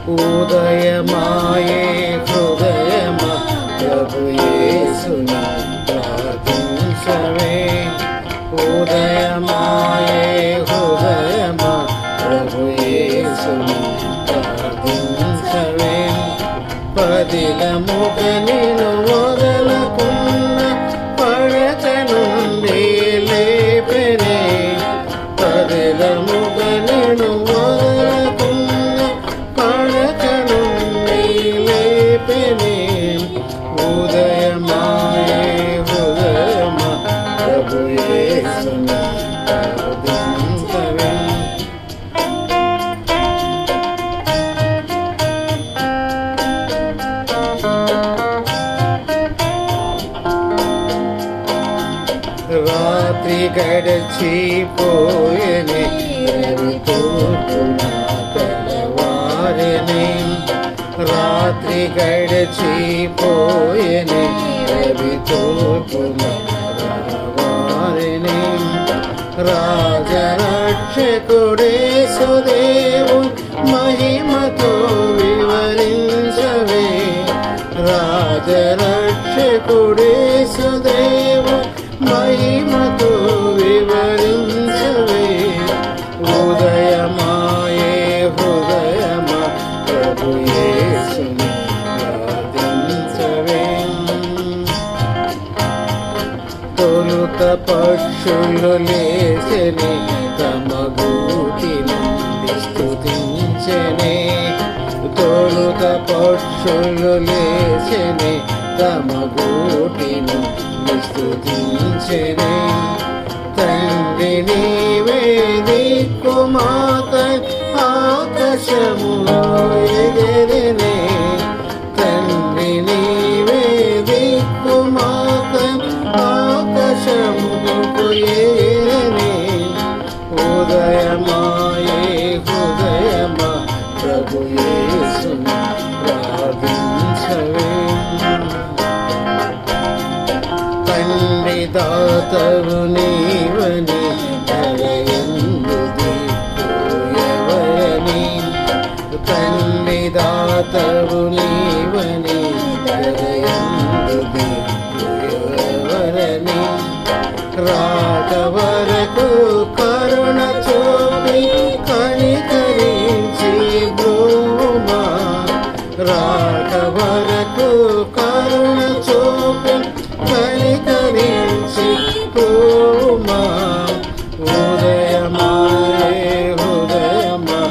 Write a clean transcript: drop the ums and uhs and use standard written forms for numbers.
ఉదయమాయే హృదయమా ప్రభు యేసుని ప్రార్థించవే. ఉదయమాయే హృదయమా ప్రభు యేసుని ప్రార్థించవే. పదిలముగ నిన్ను వదలకున్న పడక నుండి లేపెనే. పదిలముగ నిన్ను వదలకున్న పడక నుండి లేపెనే. ఉదయమాయే హృదయమా ప్రభు యేసుని ప్రార్థించవే. రాత్రి గడిచిపోయెనే రవి తూర్పున తెల్లవారెనే. రాత్రి గడిచిపోయెనే రవి తూర్పున తెల్లవారెనే. రాజరక్షకుడేసు దేవుని మహిమతో వివరించవే. రాజరక్షకుడేసు దేవుని మహిమతో వివరించవే. ఉదయమాయే హృదయమా ప్రభు యేసుని ప్రార్థించవే. తొలుత పక్షులు లేచెనే తమ గూటి నుండి స్తుతించెనే. తొలుత పక్షులు లేచెనే తమ గూటి నుండి స్తుతించెనే. తండ్రి నీవే దిక్కు మాకై ఆకాశములో ఎగిరెనే. తండ్రి నీవే దిక్కు మాకై ఆకాశములకు ఎగిరెనే. ఉదయమాయే హృదయమా ప్రభు యేసుని ప్రార్థించవే. తండ్రి దాతవు నీ